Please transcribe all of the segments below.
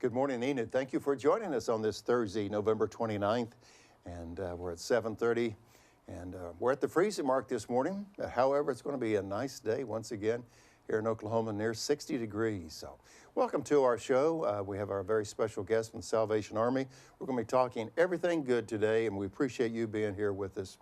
Good morning, Enid. Thank you for joining us on this Thursday, November 29th, and we're at 7:30, and we're at the freezing mark this morning. However, it's going to be a nice day once again here in Oklahoma, near 60 degrees. So welcome to our show. We have our very special guest from the Salvation Army. We're going to be talking everything good today, and we appreciate you being here with us.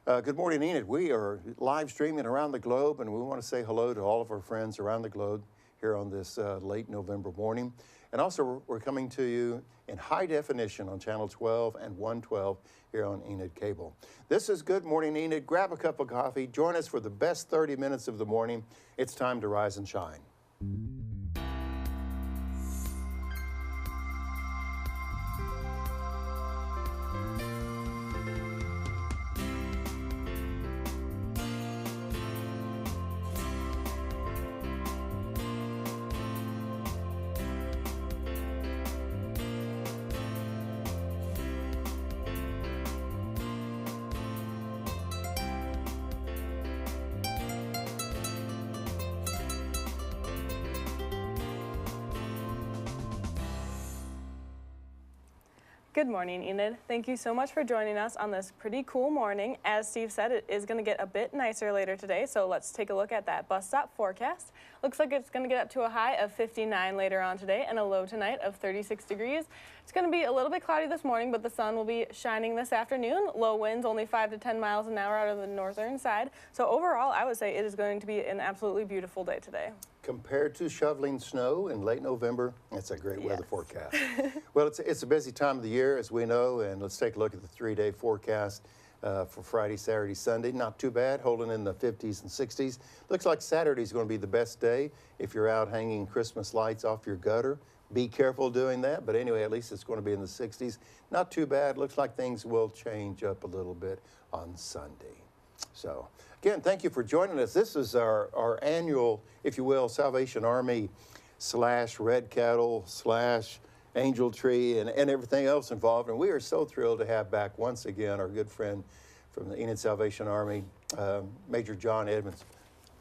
Good morning, Enid. We are live streaming around the globe, and we want to say hello to all of our friends around the globe here on this late November morning. And also, we're coming to you in high definition on Channel 12 and 112 here on Enid Cable. This is Good Morning, Enid. Grab a cup of coffee. Join us for the best 30 minutes of the morning. It's time to rise and shine. Good morning, Enid. Thank you so much for joining us on this pretty cool morning. As Steve said, it is going to get a bit nicer later today, so let's take a look at that bus stop forecast. Looks like it's going to get up to a high of 59 later on today and a low tonight of 36 degrees. It's going to be a little bit cloudy this morning, but the sun will be shining this afternoon. Low winds only 5 to 10 miles an hour out of the northern side. So overall, I would say it is going to be an absolutely beautiful day today. Compared to shoveling snow in late November, it's a great weather forecast. Well, it's a busy time of the year, as we know, and let's take a look at the 3-day forecast for Friday, Saturday, Sunday. Not too bad, holding in the 50s and 60s. Looks like Saturday's going to be the best day if you're out hanging Christmas lights off your gutter. Be careful doing that, but anyway, at least it's going to be in the 60s. Not too bad. Looks like things will change up a little bit on Sunday. So, again, thank you for joining us. This is our annual, if you will, Salvation Army / Red Kettle / Angel Tree and everything else involved. And we are so thrilled to have back once again our good friend from the Enid Salvation Army, Major John Edmonds.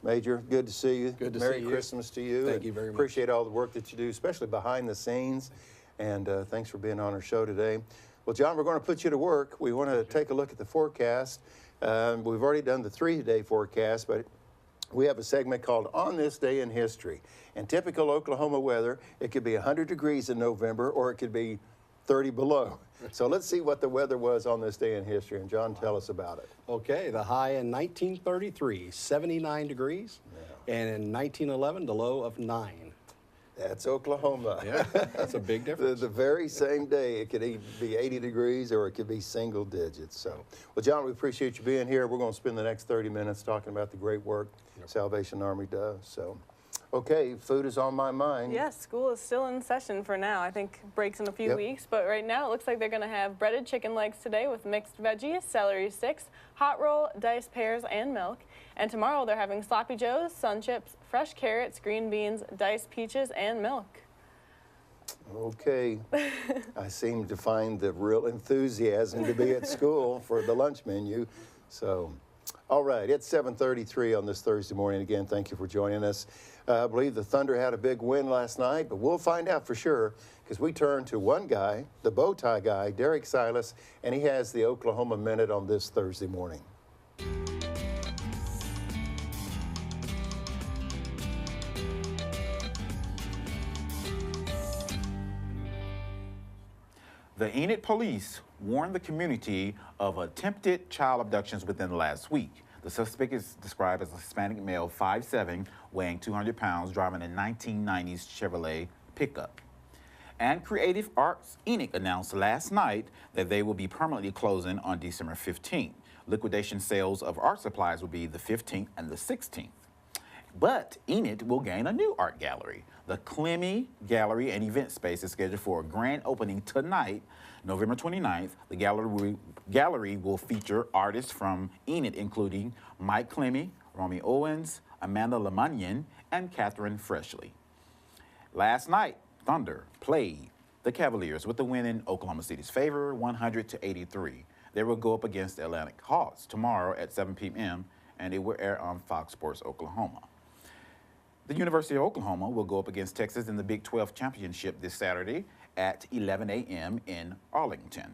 Major, good to see you. Good to Merry see you. Christmas to you. Thank you very much. Appreciate all the work that you do, especially behind the scenes. And thanks for being on our show today. Well, John, we're going to put you to work. We want to take a look at the forecast. We've already done the 3-day forecast, but we have a segment called On This Day in History. And typical Oklahoma weather, it could be 100 degrees in November, or it could be 30 below. So let's see what the weather was on this day in history. And John, tell us about it. Okay, the high in 1933, 79 degrees, and in 1911, the low of 9. That's Oklahoma. Yeah, that's a big difference. The very same day, it could either be 80 degrees or it could be single digits. So, well, John, we appreciate you being here. We're going to spend the next 30 minutes talking about the great work Salvation Army does. So, okay, food is on my mind. Yes, school is still in session for now. I think breaks in a few weeks, but right now it looks like they're going to have breaded chicken legs today with mixed veggies, celery sticks, hot roll, diced pears, and milk. And tomorrow they're having sloppy joes, sun chips, fresh carrots, green beans, diced peaches, and milk. Okay. I seem to find the real enthusiasm to be at school for the lunch menu. So, all right, it's 7:33 on this Thursday morning. Again, thank you for joining us. I believe the Thunder had a big win last night, but we'll find out for sure because we turn to one guy, the bow tie guy, Derek Silas, and he has the Oklahoma Minute on this Thursday morning. The Enid police warned the community of attempted child abductions within the last week. The suspect is described as a Hispanic male, 5'7", weighing 200 pounds, driving a 1990s Chevrolet pickup. And Creative Arts Enid announced last night that they will be permanently closing on December 15th. Liquidation sales of art supplies will be the 15th and the 16th. But Enid will gain a new art gallery. The Clemmy Gallery and Event Space is scheduled for a grand opening tonight, November 29th. The gallery will feature artists from Enid, including Mike Clemmy, Romy Owens, Amanda Lemanian, and Catherine Freshley. Last night, Thunder played the Cavaliers with the win in Oklahoma City's favor, 100-83. They will go up against the Atlantic Hawks tomorrow at 7 p.m., and it will air on Fox Sports Oklahoma. The University of Oklahoma will go up against Texas in the Big 12 championship this Saturday at 11 a.m. in Arlington.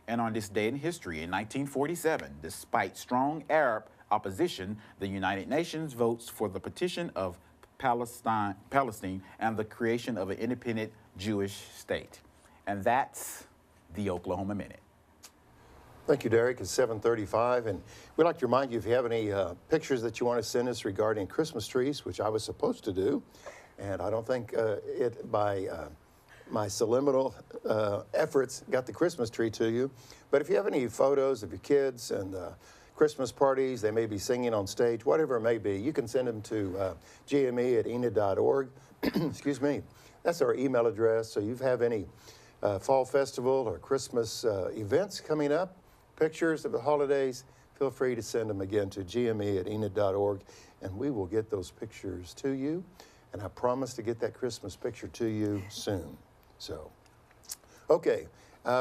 And on this day in history, in 1947, despite strong Arab opposition, the United Nations votes for the petition of Palestine and the creation of an independent Jewish state. And that's the Oklahoma Minute. Thank you, Derek. It's 7:35, and we'd like to remind you if you have any pictures that you want to send us regarding Christmas trees, which I was supposed to do, and I don't think my subliminal efforts got the Christmas tree to you. But if you have any photos of your kids and Christmas parties, they may be singing on stage, whatever it may be, you can send them to gme@enid.org. Excuse me. That's our email address. So if you have any fall festival or Christmas events coming up, pictures of the holidays, feel free to send them again to gme@enid.org, and we will get those pictures to you. And I promise to get that Christmas picture to you soon. So, okay,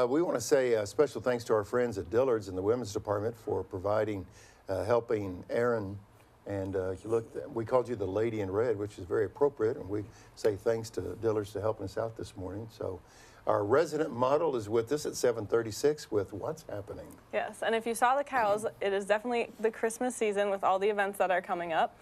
we want to say a special thanks to our friends at Dillard's in the Women's Department for providing, helping Aaron. And we called you the Lady in Red, which is very appropriate. And we say thanks to Dillard's for helping us out this morning. So our resident model is with us at 7:36 with What's Happening. Yes, and if you saw the cows, it is definitely the Christmas season with all the events that are coming up.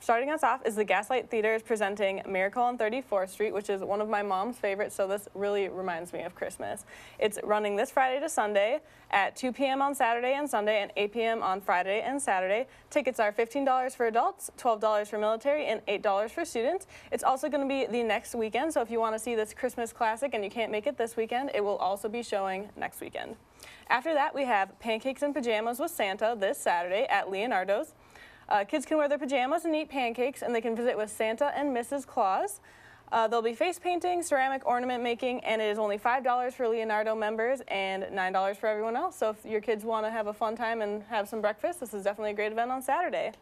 Starting us off is the Gaslight Theater is presenting Miracle on 34th Street, which is one of my mom's favorites, so this really reminds me of Christmas. It's running this Friday to Sunday at 2 p.m. on Saturday and Sunday and 8 p.m. on Friday and Saturday. Tickets are $15 for adults, $12 for military, and $8 for students. It's also going to be the next weekend, so if you want to see this Christmas classic and you can't make it this weekend, it will also be showing next weekend. After that, we have Pancakes and Pajamas with Santa this Saturday at Leonardo's. Kids can wear their pajamas and eat pancakes, and they can visit with Santa and Mrs. Claus. There'll be face painting, ceramic ornament making, and it is only $5 for Leonardo members and $9 for everyone else. So if your kids want to have a fun time and have some breakfast, this is definitely a great event on Saturday.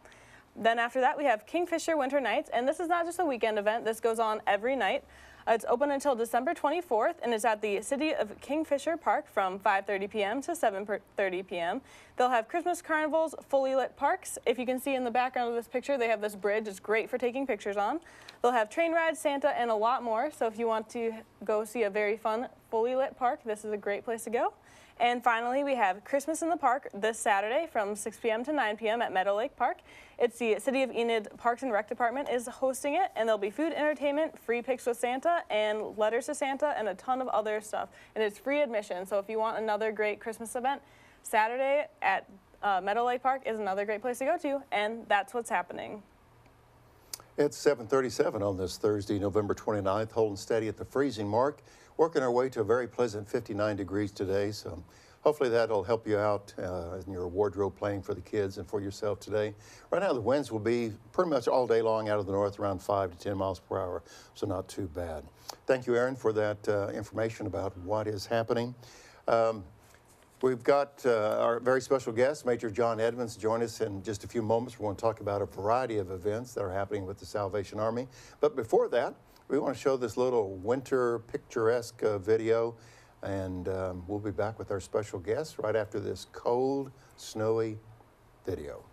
Then after that, we have Kingfisher Winter Nights, and this is not just a weekend event. This goes on every night. It's open until December 24th, and it's at the City of Kingfisher Park from 5:30 p.m. to 7:30 p.m. They'll have Christmas carnivals, fully lit parks. If you can see in the background of this picture, they have this bridge. It's great for taking pictures on. They'll have train rides, Santa, and a lot more. So if you want to go see a very fun, fully lit park, this is a great place to go. And finally, we have Christmas in the Park this Saturday from 6 p.m. to 9 p.m. at Meadow Lake Park. It's the City of Enid Parks and Rec Department is hosting it, and there'll be food, entertainment, free pics with Santa, and letters to Santa, and a ton of other stuff. And it's free admission, so if you want another great Christmas event, Saturday at Meadow Lake Park is another great place to go to, and that's what's happening. It's 7:37 on this Thursday, November 29th, holding steady at the freezing mark, working our way to a very pleasant 59 degrees today. So hopefully that'll help you out in your wardrobe planning for the kids and for yourself today. Right now the winds will be pretty much all day long out of the north, around 5 to 10 miles per hour, so not too bad. Thank you, Aaron, for that information about what is happening. We've got our very special guest, Major John Edmonds, join us in just a few moments. We're going to talk about a variety of events that are happening with the Salvation Army. But before that, we want to show this little winter picturesque video, and we'll be back with our special guest right after this cold, snowy video.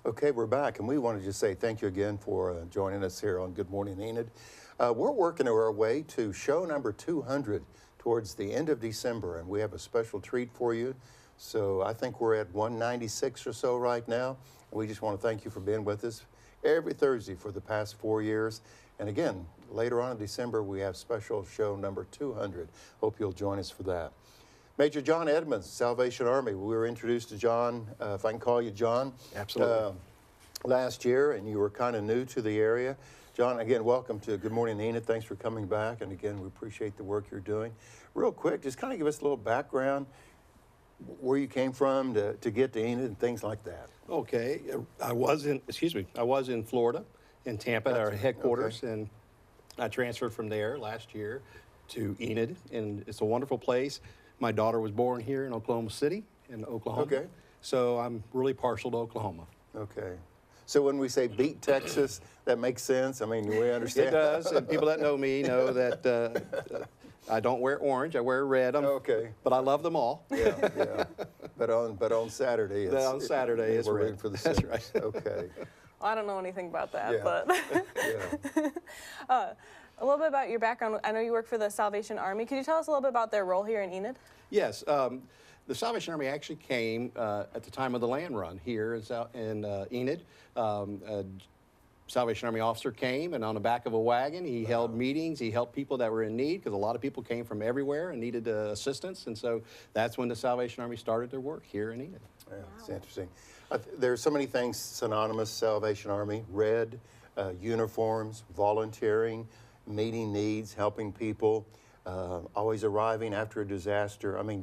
Okay, we're back, and we want to just say thank you again for joining us here on Good Morning Enid. We're working our way to show number 200 towards the end of December, and we have a special treat for you. So I think we're at 196 or so right now, We just want to thank you for being with us every Thursday for the past 4 years. And again, later on in December, we have special show number 200. Hope you'll join us for that. Major John Edmonds, Salvation Army. We were introduced to John, if I can call you John. Absolutely. Last year, and you were kind of new to the area. John, again, welcome to Good Morning, Enid. Thanks for coming back. And again, we appreciate the work you're doing. Real quick, just kind of give us a little background, where you came from to get to Enid and things like that. Okay, I was in Florida, in Tampa, at our headquarters, and I transferred from there last year to Enid, and it's a wonderful place. My daughter was born here in Oklahoma City, in Oklahoma. Okay. So I'm really partial to Oklahoma. Okay. So when we say beat Texas, that makes sense? I mean, we understand. It does, and people that know me know that I don't wear orange, I wear red. Okay. But I love them all. Yeah, yeah. But on Saturday, it's, On Saturday, it's we're red. rooting for the That's Saints. right. Okay. Well, I don't know anything about that, Yeah. but Yeah. a little bit about your background. I know you work for the Salvation Army. Could you tell us a little bit about their role here in Enid? Yes, the Salvation Army actually came at the time of the land run here in Enid. A Salvation Army officer came, and on the back of a wagon, he held meetings. He helped people that were in need, because a lot of people came from everywhere and needed assistance. And so that's when the Salvation Army started their work here in Enid. Yeah, it's interesting. There's so many things synonymous, Salvation Army, red, uniforms, volunteering, meeting needs, helping people, always arriving after a disaster. I mean,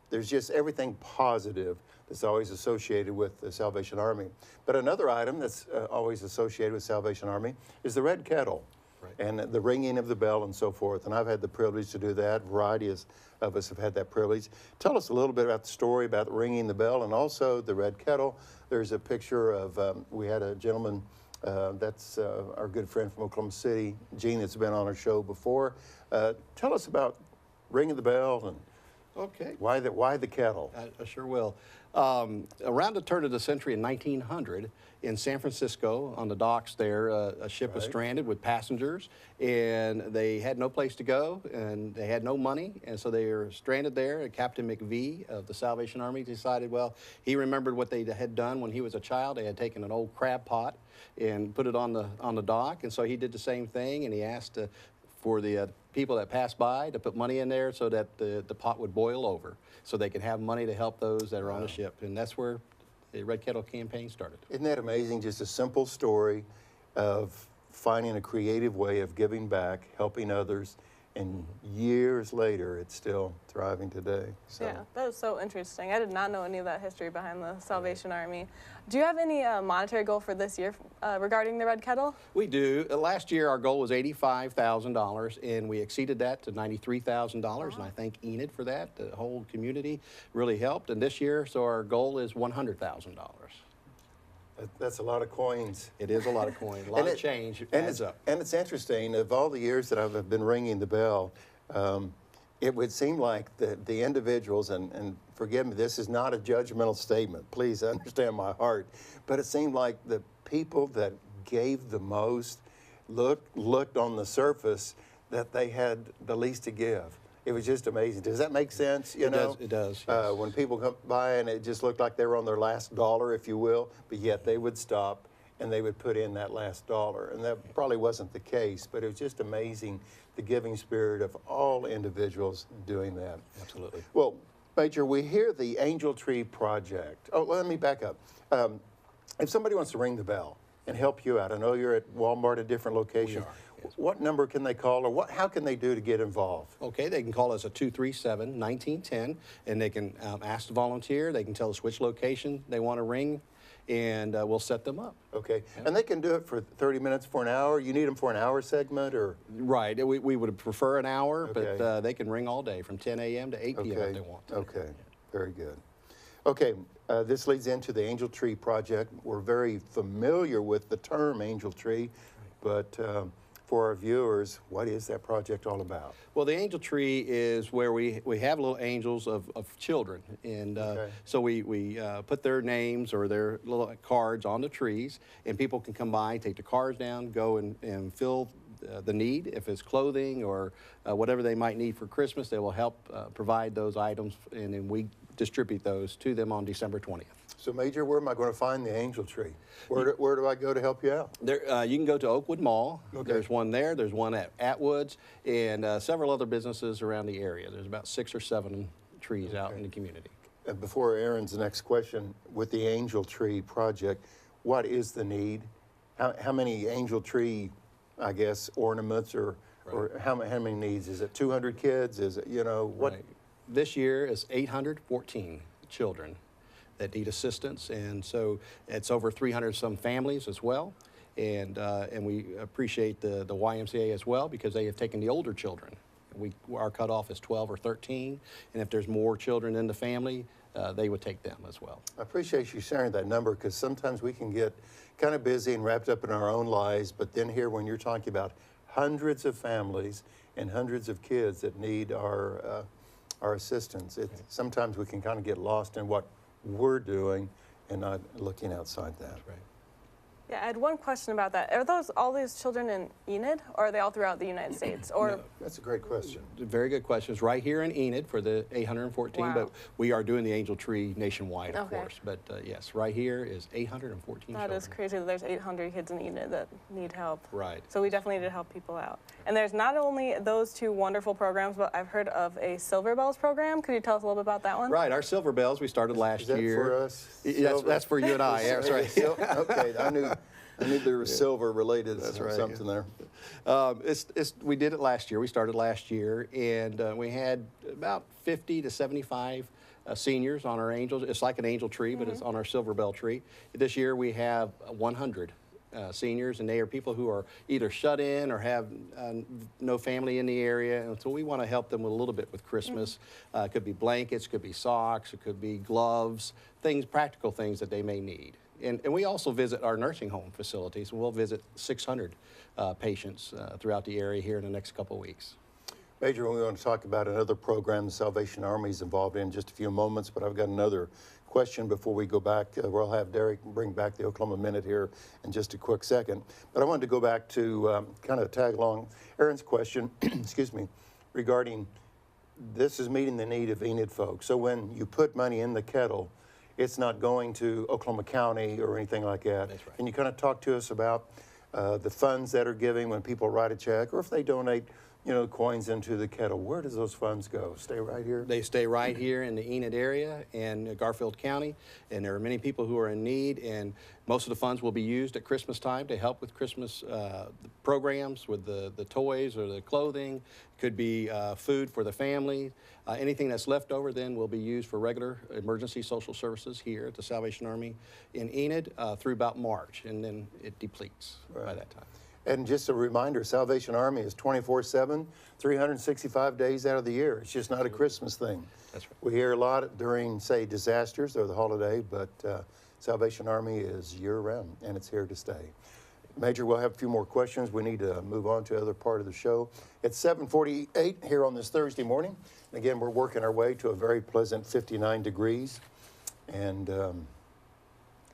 there's just everything positive that's always associated with the Salvation Army. But another item that's always associated with Salvation Army is the red kettle. Right. And the ringing of the bell and so forth. And I've had the privilege to do that. A variety of us have had that privilege. Tell us a little bit about the story about ringing the bell and also the red kettle. There's a picture of, we had a gentleman, that's our good friend from Oklahoma City, Gene, that's been on our show before. Tell us about ringing the bell and Okay. why the kettle? I sure will. Around the turn of the century in 1900, in San Francisco, on the docks there, a ship was stranded with passengers, and they had no place to go, and they had no money, and so they were stranded there. And Captain McVie of the Salvation Army decided, well, he remembered what they had done when he was a child. They had taken an old crab pot and put it on the dock, and so he did the same thing, and he asked for the people that passed by to put money in there so that the pot would boil over, so they could have money to help those that are on the ship. And that's where the Red Kettle campaign started. Isn't that amazing? Just a simple story of finding a creative way of giving back, helping others, and years later, it's still thriving today. So. Yeah, that is so interesting. I did not know any of that history behind the Salvation Army. Do you have any monetary goal for this year regarding the Red Kettle? We do. Last year, our goal was $85,000, and we exceeded that to $93,000, and I thank Enid for that. The whole community really helped, and this year, so our goal is $100,000. That's a lot of coins. It is a lot of coin, a lot of change, adds up. And it's interesting, of all the years that I've been ringing the bell, it would seem like the individuals, and forgive me, this is not a judgmental statement, please understand my heart, but it seemed like the people that gave the most looked on the surface that they had the least to give. It was just amazing. Does that make sense? You know? It does. Yes. When people come by and it just looked like they were on their last dollar, if you will, but yet they would stop and they would put in that last dollar. And that probably wasn't the case, but it was just amazing, the giving spirit of all individuals doing that. Absolutely. Well, Major, we hear the Angel Tree Project. Oh, let me back up. If somebody wants to ring the bell and help you out, I know you're at Walmart at different locations. We are. Yes. What number can they call, or how can they do to get involved? Okay, they can call us at 237-1910, and they can ask to volunteer. They can tell us which location they want to ring, and we'll set them up. Okay, and they can do it for 30 minutes, for an hour? You need them for an hour segment, or? Right, we would prefer an hour, Okay. but they can ring all day from 10 a.m. to 8 p.m. if they want to. Okay, very good. Okay, this leads into the Angel Tree Project. We're very familiar with the term Angel Tree, but for our viewers, what is that project all about? Well, the Angel Tree is where we have little angels of children, and so we put their names or their little cards on the trees, and people can come by, take the cards down, go and fill the need. If it's clothing or whatever they might need for Christmas, they will help provide those items, and then we distribute those to them on December 20th. So, Major, where am I going to find the angel tree? Where do I go to help you out? There, you can go to Oakwood Mall. Okay. There's one there. There's one at Atwoods, and several other businesses around the area. There's about 6 or 7 trees out in the community. Before Aaron's next question, with the angel tree project, what is the need? How many angel tree, I guess, ornaments or how many needs? Is it 200 kids? Is it, you know, what? Right. This year is 814 children that need assistance, and so it's over 300 some families as well, and we appreciate the YMCA as well because they have taken the older children. Our cutoff is 12 or 13, and if there's more children in the family, they would take them as well. I appreciate you sharing that number because sometimes we can get kind of busy and wrapped up in our own lives, but then here when you're talking about hundreds of families and hundreds of kids that need our assistance, sometimes we can kind of get lost in what we're doing and not looking outside that. Right. Yeah, I had one question about that. Are all these children in Enid, or are they all throughout the United States? Or No. That's a great question. Very good questions. Right here in Enid for the 814, Wow. but we are doing the angel tree nationwide, of Okay. course. But yes, right here is 814 that children. is crazy that there's 800 kids in Enid that need help. Right. So we definitely need to help people out. And there's not only those 2 wonderful programs, but I've heard of a Silver Bells program. Could you tell us a little bit about that one? Right, our Silver Bells, we started last Is that year. for us? That's for you and I, yeah, that's right. Okay, I knew there was silver related to right, something there. We did it last year. We started last year, and we had about 50 to 75 seniors on our angels. It's like an angel tree, but it's on our Silver Bell tree. This year we have 100 seniors, and they are people who are either shut in or have no family in the area, and so we want to help them with a little bit with Christmas. It could be blankets, could be socks, it could be gloves, practical things that they may need. And we also visit our nursing home facilities, and we'll visit 600 patients throughout the area here in the next couple of weeks. Major, we want to talk about another program the Salvation Army is involved in just a few moments, but I've got another question before we go back. We'll have Derek bring back the Oklahoma Minute here in just a quick second. But I wanted to go back to kind of tag along Aaron's question, excuse me, regarding this is meeting the need of Enid folks. So when you put money in the kettle, it's not going to Oklahoma County or anything like that. That's right. Can you kind of talk to us about the funds that are giving when people write a check, or if they donate, you know, coins into the kettle? Where does those funds go? Stay right here? They stay right here in the Enid area and Garfield County, and there are many people who are in need, and most of the funds will be used at Christmas time to help with Christmas programs, with the toys or the clothing. Could be food for the family. Anything that's left over then will be used for regular emergency social services here at the Salvation Army in Enid through about March, and then it depletes by that time. And just a reminder, Salvation Army is 24/7, 365 days out of the year. It's just not a Christmas thing. That's right. We hear a lot during, say, disasters or the holiday, but Salvation Army is year-round, and it's here to stay. Major, we'll have a few more questions. We need to move on to other part of the show. It's 7:48 here on this Thursday morning. Again, we're working our way to a very pleasant 59 degrees. And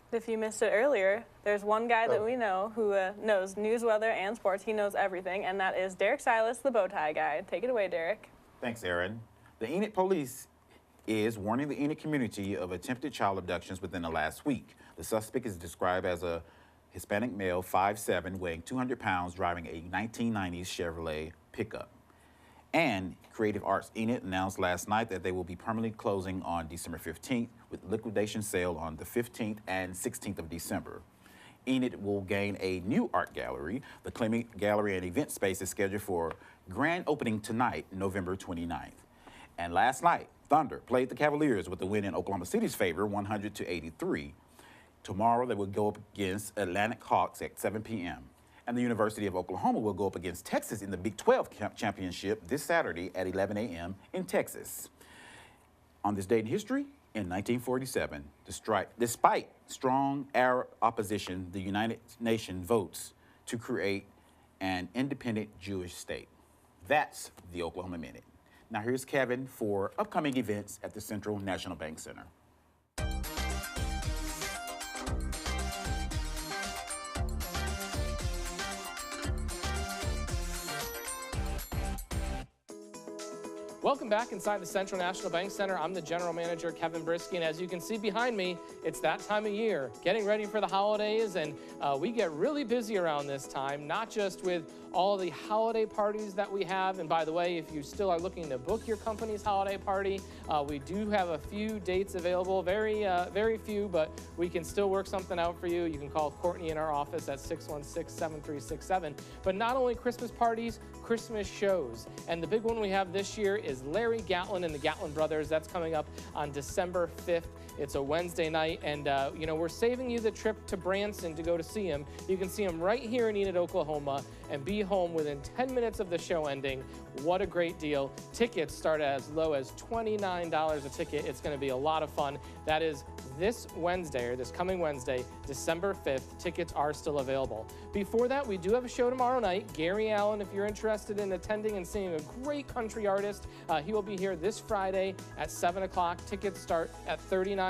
If you missed it earlier, there's one guy that we know who knows news, weather, and sports. He knows everything, and that is Derek Silas, the bow tie guy. Take it away, Derek. Thanks, Aaron. The Enid police is warning the Enid community of attempted child abductions within the last week. The suspect is described as a Hispanic male, 5'7", weighing 200 pounds, driving a 1990s Chevrolet pickup. And Creative Arts Enid announced last night that they will be permanently closing on December 15th with liquidation sale on the 15th and 16th of December. Enid will gain a new art gallery. The Clement Gallery and event space is scheduled for grand opening tonight, November 29th. And last night, Thunder played the Cavaliers with the win in Oklahoma City's favor, 100-83. Tomorrow, they will go up against Atlantic Hawks at 7 p.m. And the University of Oklahoma will go up against Texas in the Big 12 championship this Saturday at 11 a.m. in Texas. On this date in history, in 1947, despite strong Arab opposition, the United Nations votes to create an independent Jewish state. That's the Oklahoma Minute. Now here's Kevin for upcoming events at the Central National Bank Center. Welcome back inside the Central National Bank Center. I'm the General Manager, Kevin Brisky, and as you can see behind me, it's that time of year, getting ready for the holidays, and we get really busy around this time, not just with all the holiday parties that we have. And by the way, if you still are looking to book your company's holiday party, we do have a few dates available, very few, but we can still work something out for you. You can call Courtney in our office at 616-7367. But not only Christmas parties, Christmas shows. And the big one we have this year is Larry Gatlin and the Gatlin Brothers. That's coming up on December 5th. It's a Wednesday night, and you know, we're saving you the trip to Branson to go to see him. You can see him right here in Enid, Oklahoma, and be home within 10 minutes of the show ending. What a great deal. Tickets start as low as $29 a ticket. It's going to be a lot of fun. That is this Wednesday, or this coming Wednesday, December 5th. Tickets are still available. Before that, we do have a show tomorrow night. Gary Allen, if you're interested in attending and seeing a great country artist, he will be here this Friday at 7 o'clock. Tickets start at $39.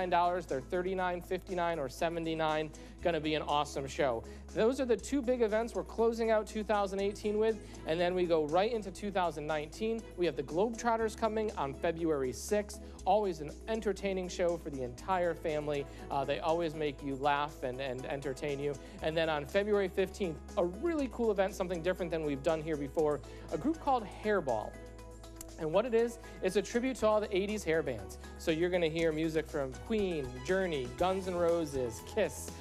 They're $39.59 or $79. Going to be an awesome show. Those are the two big events we're closing out 2018 with, and then we go right into 2019. We have the Globetrotters coming on February 6th. Always an entertaining show for the entire family. They always make you laugh and entertain you. And then on February 15th, a really cool event, something different than we've done here before, a group called Hairball. And what it is, it's a tribute to all the 80s hair bands. So you're gonna hear music from Queen, Journey, Guns N' Roses, Kiss,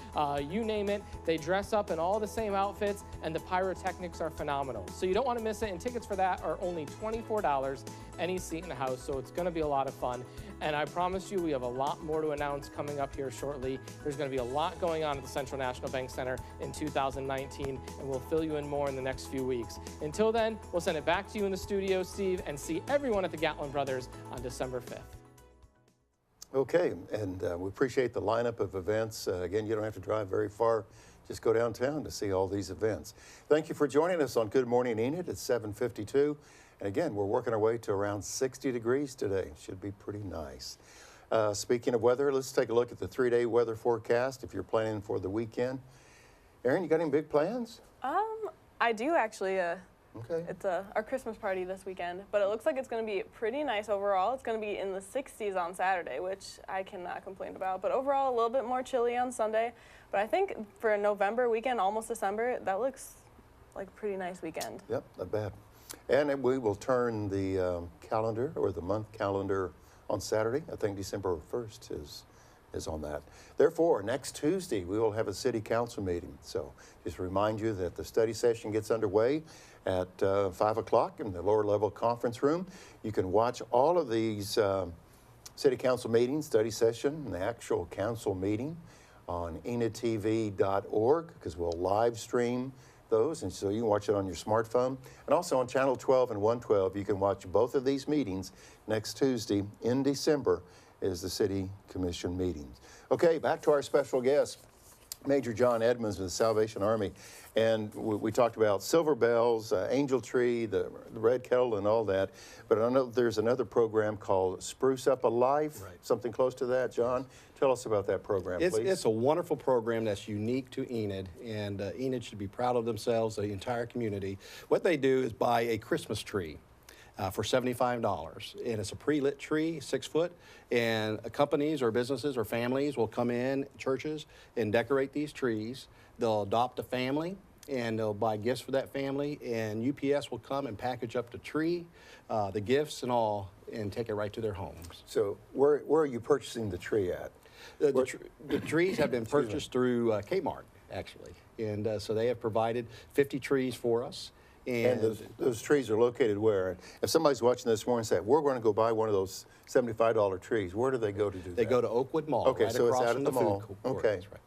you name it. They dress up in all the same outfits, and the pyrotechnics are phenomenal. So you don't wanna miss it, and tickets for that are only $24, any seat in the house, so it's gonna be a lot of fun. And I promise you, we have a lot more to announce coming up here shortly. There's gonna be a lot going on at the Central National Bank Center in 2019, and we'll fill you in more in the next few weeks. Until then, we'll send it back to you in the studio, Steve, and see everyone at the Gatlin Brothers on December 5th. Okay, and we appreciate the lineup of events. Again, you don't have to drive very far. Just go downtown to see all these events. Thank you for joining us on Good Morning Enid at 7:52. And again, we're working our way to around 60 degrees today. Should be pretty nice. Speaking of weather, let's take a look at the 3-day weather forecast if you're planning for the weekend. Erin, you got any big plans? I do actually. Okay. It's our Christmas party this weekend, but it looks like it's going to be pretty nice overall. It's going to be in the 60s on Saturday, which I cannot complain about. But overall, a little bit more chilly on Sunday. But I think for a November weekend, almost December, that looks like a pretty nice weekend. Yep, not bad. And we will turn the calendar, or the month calendar, on Saturday. I think December 1st is on that. Therefore, next Tuesday, we will have a city council meeting. So just remind you that the study session gets underway at 5 o'clock in the lower level conference room. You can watch all of these city council meetings, study session, and the actual council meeting on enidtv.org, because we'll live stream those, and so you can watch it on your smartphone. And also on Channel 12 and 112, you can watch both of these meetings next Tuesday in December is the City Commission meetings. Okay, back to our special guest, Major John Edmonds of the Salvation Army. And we talked about silver bells, angel tree, the red kettle, and all that. But I know there's another program called Spruce Up a Life, something close to that. John, tell us about that program, please. It's a wonderful program that's unique to Enid, and Enid should be proud of themselves, the entire community. What they do is buy a Christmas tree for $75, and it's a pre-lit tree, 6 foot, and companies or businesses or families will come in, churches, and decorate these trees. They'll adopt a family, and they'll buy gifts for that family, and UPS will come and package up the tree, the gifts and all, and take it right to their homes. So where are you purchasing the tree at? The trees have been purchased through Kmart, actually, and so they have provided 50 trees for us. And those trees are located where? If somebody's watching this morning and said, we're going to go buy one of those $75 trees, where do they go to do that? They go to Oakwood Mall. Okay, right so it's across out from at the mall. food court. Okay. That's right.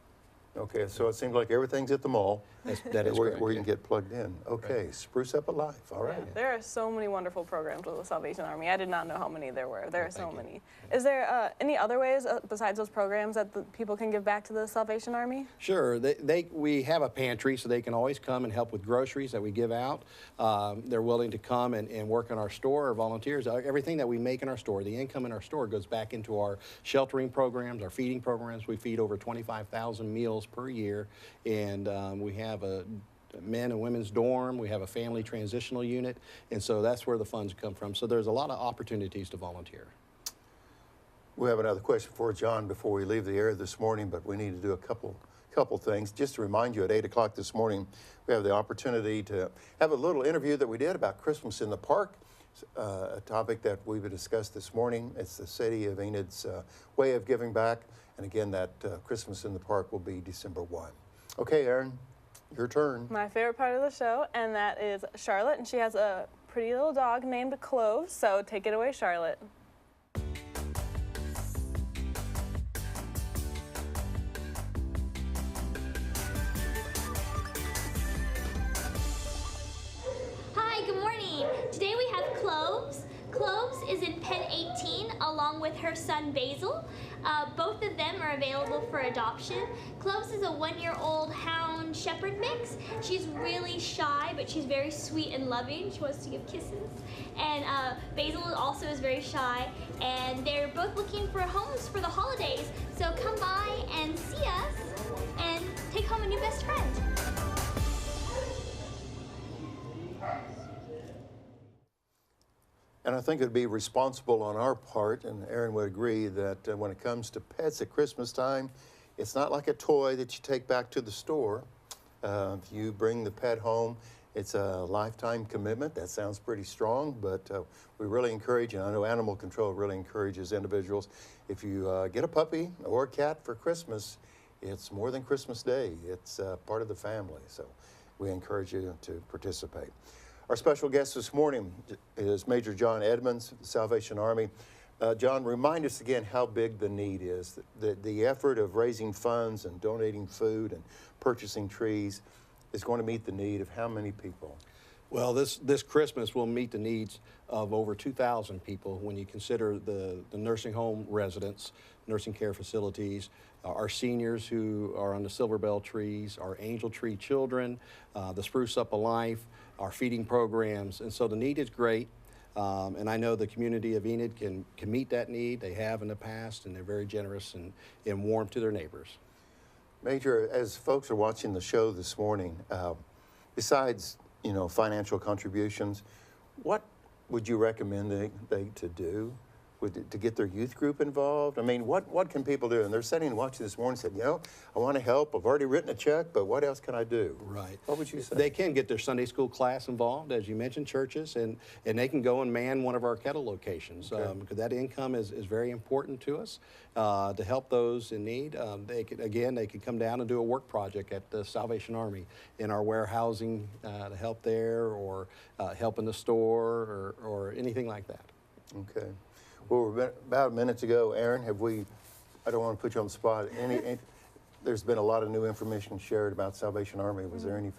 Okay, so it seems like everything's at the mall. That is where, correct, where you yeah. can get plugged in. Okay, Spruce Up a Life. All right. Yeah, there are so many wonderful programs with the Salvation Army. I did not know how many there were. There are so many. Is there any other ways besides those programs that the people can give back to the Salvation Army? Sure. We have a pantry, so they can always come and help with groceries that we give out. They're willing to come and work in our store or volunteers. Everything that we make in our store, the income in our store goes back into our sheltering programs, our feeding programs. We feed over 25,000 meals per year, and we have men and women's dorm. We have a family transitional unit, and so that's where the funds come from. So there's a lot of opportunities to volunteer. We have another question for John before we leave the air this morning, but we need to do a couple things. Just to remind you, at 8 o'clock this morning, we have the opportunity to have a little interview that we did about Christmas in the Park, a topic that we've discussed this morning. It's the City of Enid's way of giving back. And again, that Christmas in the Park will be December 1. Okay, Aaron, your turn. My favorite part of the show, and that is Charlotte, and she has a pretty little dog named Clove, so take it away, Charlotte. Hi, good morning. Today we have Cloves. Cloves is in pen 18 along with her son Basil. Both of them are available for adoption. Cloves is a 1-year-old hound shepherd mix. She's really shy, but she's very sweet and loving. She wants to give kisses. And Basil also is very shy, and they're both looking for homes for the holidays. So come by and see us and take home a new best friend. And I think it would be responsible on our part, and Aaron would agree, that when it comes to pets at Christmas time, it's not like a toy that you take back to the store. If you bring the pet home, it's a lifetime commitment. That sounds pretty strong, but we really encourage, and I know Animal Control really encourages individuals, if you get a puppy or a cat for Christmas, it's more than Christmas Day. It's part of the family, so we encourage you to participate. Our special guest this morning is Major John Edmonds, the Salvation Army. John, remind us again how big the need is. The effort of raising funds and donating food and purchasing trees is going to meet the need of how many people? Well, this Christmas will meet the needs of over 2,000 people when you consider the nursing home residents, nursing care facilities, our seniors who are on the Silver Bell trees, our Angel Tree children, the Spruce Up a Life, our feeding programs. And so the need is great. And I know the community of Enid can meet that need. They have in the past, and they're very generous and warm to their neighbors. Major, as folks are watching the show this morning, besides financial contributions, what would you recommend they to do? To get their youth group involved? I mean, what can people do? And they're sitting and watching this morning and said, I want to help. I've already written a check, but what else can I do? Right. What would you say? They can get their Sunday school class involved, as you mentioned, churches, and they can go and man one of our kettle locations. Okay. Because that income is very important to us to help those in need. They could come down and do a work project at the Salvation Army in our warehousing to help there, or help in the store, or anything like that. Okay. Well, about a minute ago, Aaron, I don't want to put you on the spot, there's been a lot of new information shared about Salvation Army. Was there any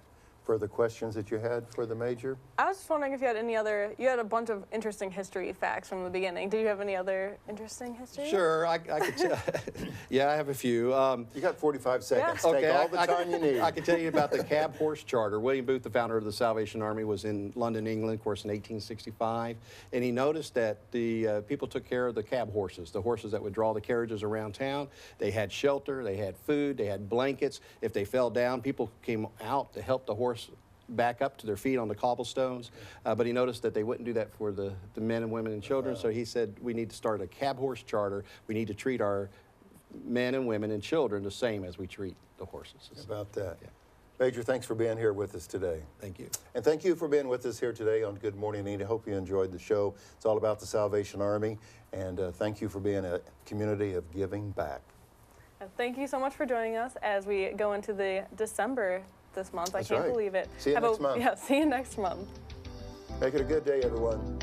further questions that you had for the Major? I was just wondering if you had you had a bunch of interesting history facts from the beginning. Do you have any other interesting history? Sure, I could tell. Yeah, I have a few. You got 45 seconds. Yeah. Take Okay, all the time you need. I can tell you about the cab horse charter. William Booth, the founder of the Salvation Army, was in London, England, of course, in 1865, and he noticed that the people took care of the cab horses, the horses that would draw the carriages around town. They had shelter, they had food, they had blankets. If they fell down, people came out to help the horse back up to their feet on the cobblestones, but he noticed that they wouldn't do that for the men and women and children, so he said, we need to start a cab horse charter. We need to treat our men and women and children the same as we treat the horses. How about that? Yeah. Major, thanks for being here with us today. Thank you. And thank you for being with us here today on Good Morning Enid. I hope you enjoyed the show. It's all about the Salvation Army, and thank you for being a community of giving back. Thank you so much for joining us as we go into the December this month. That's I can't right. believe it. See you next month. Yeah, see you next month. Make it a good day, everyone.